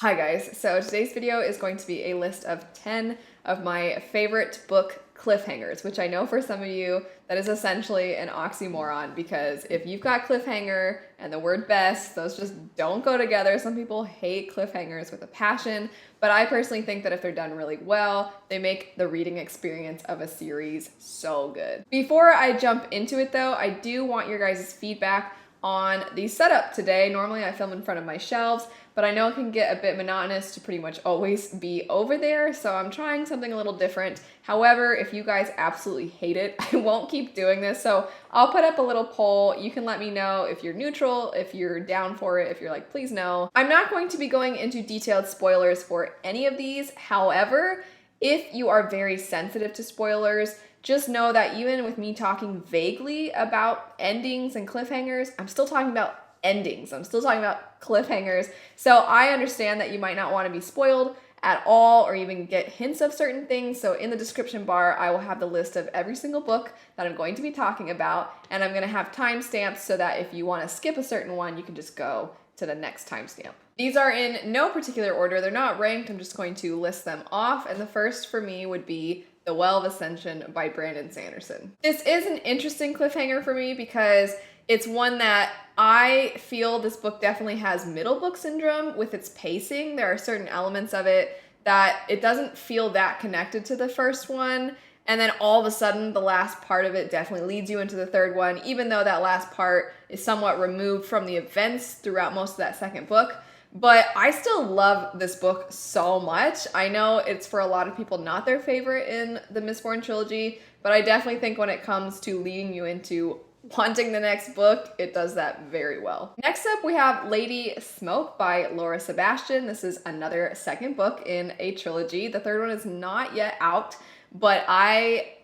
Hi guys, so today's video is going to be a list of 10 of my favorite book cliffhangers, which I know for some of you that is essentially an oxymoron because if you've got cliffhanger and the word best, those just don't go together. Some people hate cliffhangers with a passion, but I personally think that if they're done really well, they make the reading experience of a series so good. Before I jump into it though, I do want your guys' feedback on the setup today. Normally I film in front of my shelves, but I know it can get a bit monotonous to pretty much always be over there, so I'm trying something a little different. However, if you guys absolutely hate it, I won't keep doing this, so I'll put up a little poll. You can let me know if you're neutral, if you're down for it, if you're like, please no. I'm not going to be going into detailed spoilers for any of these. However, if you are very sensitive to spoilers, just know that even with me talking vaguely about endings and cliffhangers, I'm still talking about endings. I'm still talking about cliffhangers. So I understand that you might not want to be spoiled at all or even get hints of certain things. So in the description bar, I will have the list of every single book that I'm going to be talking about. And I'm going to have timestamps so that if you want to skip a certain one, you can just go to the next timestamp. These are in no particular order. They're not ranked. I'm just going to list them off. And the first for me would be The Well of Ascension by Brandon Sanderson. This is an interesting cliffhanger for me because it's one that I feel this book definitely has middle book syndrome with its pacing. There are certain elements of it that it doesn't feel that connected to the first one. And then all of a sudden, the last part of it definitely leads you into the third one, even though that last part is somewhat removed from the events throughout most of that second book. But I still love this book so much. I know it's for a lot of people not their favorite in the Mistborn trilogy, but I definitely think when it comes to leading you into wanting the next book, it does that very well. Next up, we have Lady Smoke by Laura Sebastian. This is another second book in a trilogy. The third one is not yet out, but I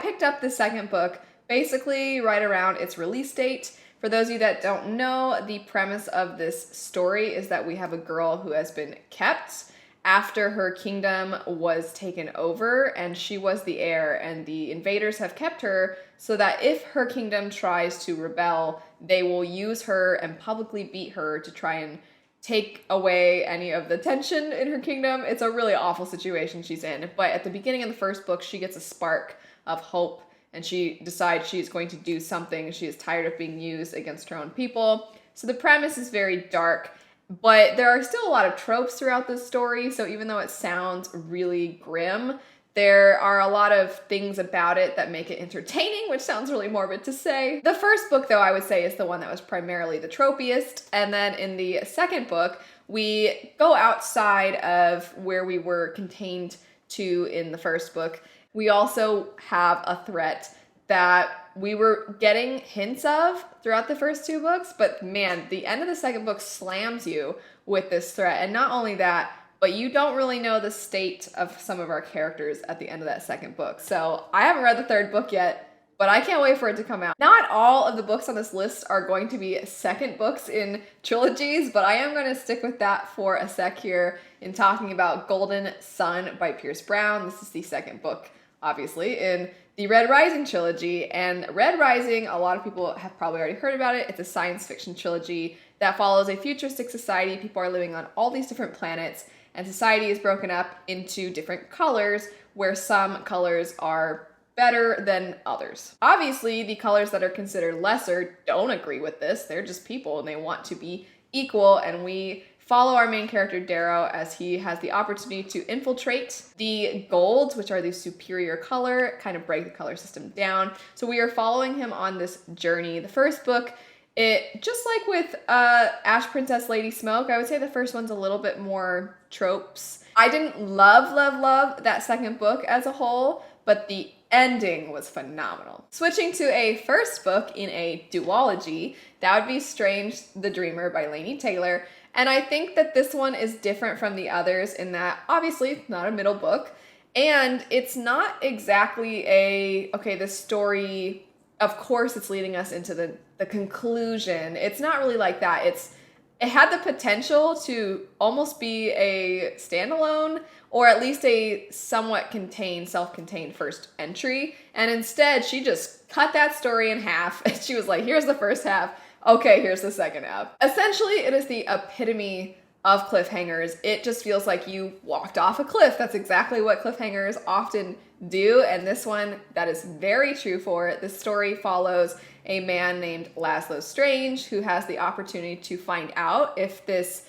picked up the second book basically right around its release date. For those of you that don't know, the premise of this story is that we have a girl who has been kept after her kingdom was taken over, and she was the heir, and the invaders have kept her so that if her kingdom tries to rebel, they will use her and publicly beat her to try and take away any of the tension in her kingdom. It's a really awful situation she's in, but at the beginning of the first book, she gets a spark of hope and she decides she's going to do something. She is tired of being used against her own people. So the premise is very dark, but there are still a lot of tropes throughout this story. So even though it sounds really grim, there are a lot of things about it that make it entertaining, which sounds really morbid to say. The first book, though, I would say is the one that was primarily the tropiest. And then in the second book, we go outside of where we were contained to in the first book. We also have a threat that we were getting hints of throughout the first two books, but man, the end of the second book slams you with this threat. And not only that, but you don't really know the state of some of our characters at the end of that second book. So I haven't read the third book yet, but I can't wait for it to come out. Not all of the books on this list are going to be second books in trilogies, but I am going to stick with that for a sec here in talking about Golden Sun by Pierce Brown. This is the second book, obviously, in the Red Rising trilogy. And Red Rising, a lot of people have probably already heard about it. It's a science fiction trilogy that follows a futuristic society. People are living on all these different planets, and society is broken up into different colors, where some colors are better than others. Obviously, the colors that are considered lesser don't agree with this. They're just people and they want to be equal, and we follow our main character Darrow as he has the opportunity to infiltrate the golds, which are the superior color, kind of break the color system down. So we are following him on this journey. The first book, it just like with Ash Princess Lady Smoke, I would say the first one's a little bit more tropes. I didn't love that second book as a whole, but the ending was phenomenal. Switching to a first book in a duology, that would be Strange the Dreamer by Laini Taylor. And I think that this one is different from the others in that obviously it's not a middle book, and it's not exactly the story, of course it's leading us into the conclusion. It's not really like that. It had the potential to almost be a standalone or at least a somewhat self-contained first entry. And instead, she just cut that story in half and she was like, here's the first half. Okay, here's the second half. Essentially, it is the epitome of cliffhangers. It just feels like you walked off a cliff. That's exactly what cliffhangers often do, and this one, that is very true for. This story follows a man named Laszlo Strange who has the opportunity to find out if this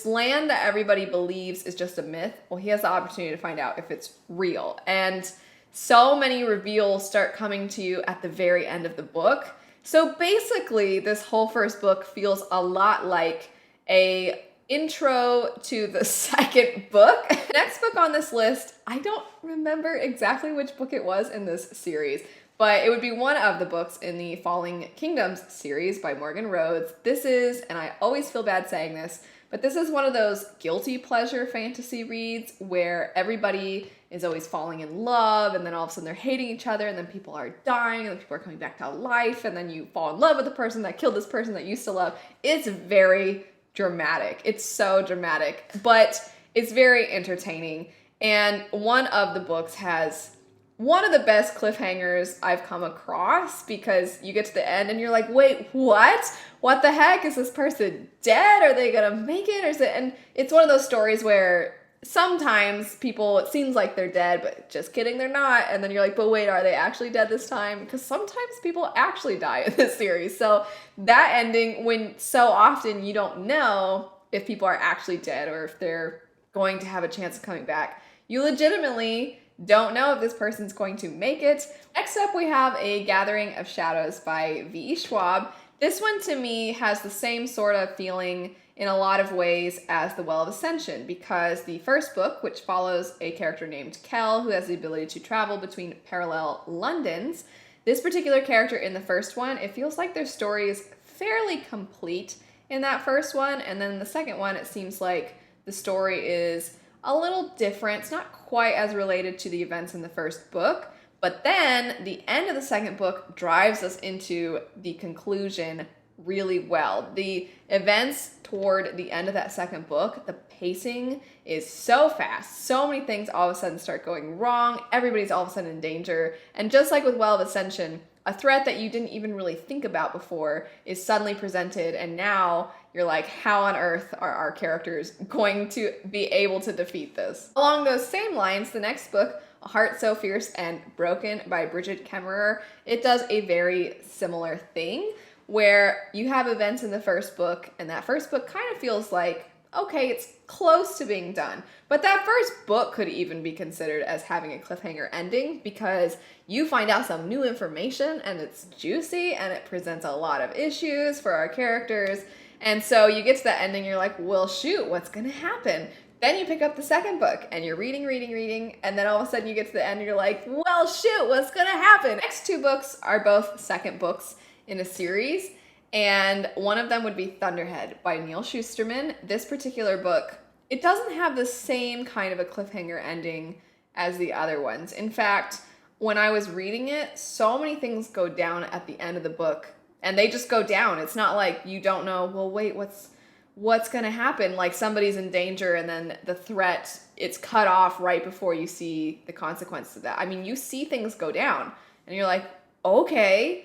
land that everybody believes is just a myth. Well, he has the opportunity to find out if it's real. And so many reveals start coming to you at the very end of the book. So basically, this whole first book feels a lot like a intro to the second book. Next book on this list, I don't remember exactly which book it was in this series, but it would be one of the books in the Falling Kingdoms series by Morgan Rhodes. This is, and I always feel bad saying this, but this is one of those guilty pleasure fantasy reads where everybody is always falling in love, and then all of a sudden they're hating each other, and then people are dying, and then people are coming back to life, and then you fall in love with the person that killed this person that you used to love. It's very dramatic. It's so dramatic, but it's very entertaining. And one of the books has one of the best cliffhangers I've come across, because you get to the end and you're like, wait, what? What the heck? Is this person dead? Are they gonna make it? Or is it? And it's one of those stories where sometimes people, it seems like they're dead, but just kidding, they're not. And then you're like, but wait, are they actually dead this time? Because sometimes people actually die in this series. So that ending, when so often you don't know if people are actually dead or if they're going to have a chance of coming back, you legitimately don't know if this person's going to make it. Next up, we have A Gathering of Shadows by V.E. Schwab. This one to me has the same sort of feeling in a lot of ways as The Well of Ascension, because the first book, which follows a character named Kel who has the ability to travel between parallel Londons, this particular character in the first one, it feels like their story is fairly complete in that first one, and then in the second one, it seems like the story is a little different. It's not quite as related to the events in the first book, but then the end of the second book drives us into the conclusion really well. The events toward the end of that second book, the pacing is so fast. So many things all of a sudden start going wrong. Everybody's all of a sudden in danger. And just like with Well of Ascension, a threat that you didn't even really think about before is suddenly presented, and now you're like, how on earth are our characters going to be able to defeat this? Along those same lines, the next book, A Heart So Fierce and Broken by Bridget Kemmerer, it does a very similar thing where you have events in the first book, and that first book kind of feels like, okay, it's close to being done. But that first book could even be considered as having a cliffhanger ending, because you find out some new information and it's juicy and it presents a lot of issues for our characters. And so you get to that ending, you're like, well, shoot, what's gonna happen? Then you pick up the second book and you're reading, and then all of a sudden you get to the end and you're like, well, shoot, what's gonna happen? Next two books are both second books in a series, and one of them would be Thunderhead by Neil Shusterman. This particular book, it doesn't have the same kind of a cliffhanger ending as the other ones. In fact, when I was reading it, so many things go down at the end of the book, and they just go down. It's not like you don't know, well, wait, what's gonna happen? Like somebody's in danger and then the threat, it's cut off right before you see the consequences of that. I mean, you see things go down and you're like, okay,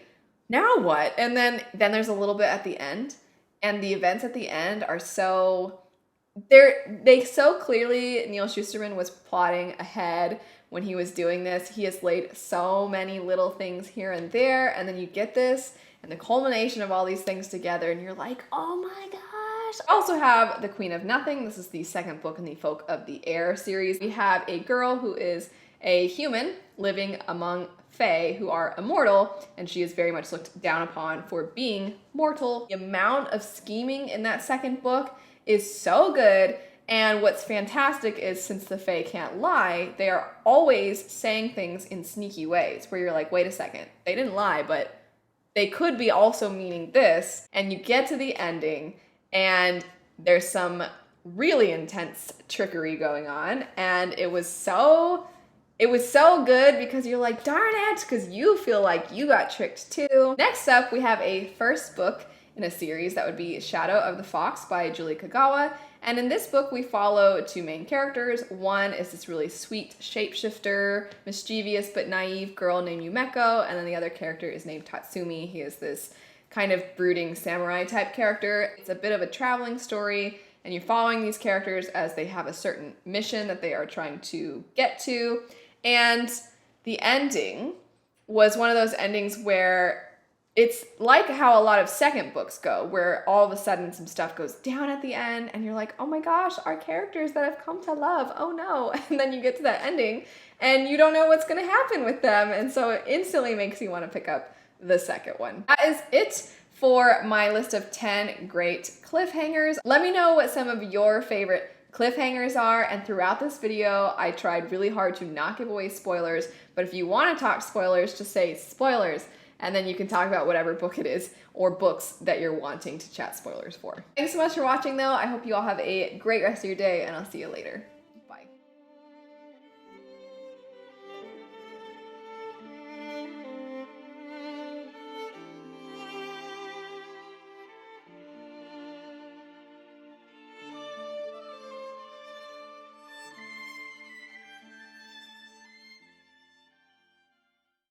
now what? And then there's a little bit at the end, and the events at the end are so, they so clearly, Neil Shusterman was plotting ahead when he was doing this. He has laid so many little things here and there, and then you get this, and the culmination of all these things together, and you're like, oh my gosh. I also have The Queen of Nothing. This is the second book in the Folk of the Air series. We have a girl who is a human living among Fae who are immortal, and she is very much looked down upon for being mortal. The amount of scheming in that second book is so good, and what's fantastic is, since the Fae can't lie, they are always saying things in sneaky ways where you're like, wait a second, they didn't lie, but they could be also meaning this. And you get to the ending and there's some really intense trickery going on, and it was so good because you're like, darn it, because you feel like you got tricked too. Next up, we have a first book in a series that would be Shadow of the Fox by Julie Kagawa. And in this book, we follow two main characters. One is this really sweet shapeshifter, mischievous but naive girl named Yumeko, and then the other character is named Tatsumi. He is this kind of brooding samurai type character. It's a bit of a traveling story, and you're following these characters as they have a certain mission that they are trying to get to. And the ending was one of those endings where it's like how a lot of second books go, where all of a sudden some stuff goes down at the end and you're like, oh my gosh, our characters that I've come to love, oh no. And then you get to that ending and you don't know what's going to happen with them. And so it instantly makes you want to pick up the second one. That is it for my list of 10 great cliffhangers. Let me know what some of your favorite cliffhangers are, and throughout this video I tried really hard to not give away spoilers, but if you want to talk spoilers, just say spoilers, and then you can talk about whatever book it is or books that you're wanting to chat spoilers for. Thanks so much for watching though. I hope you all have a great rest of your day, and I'll see you later.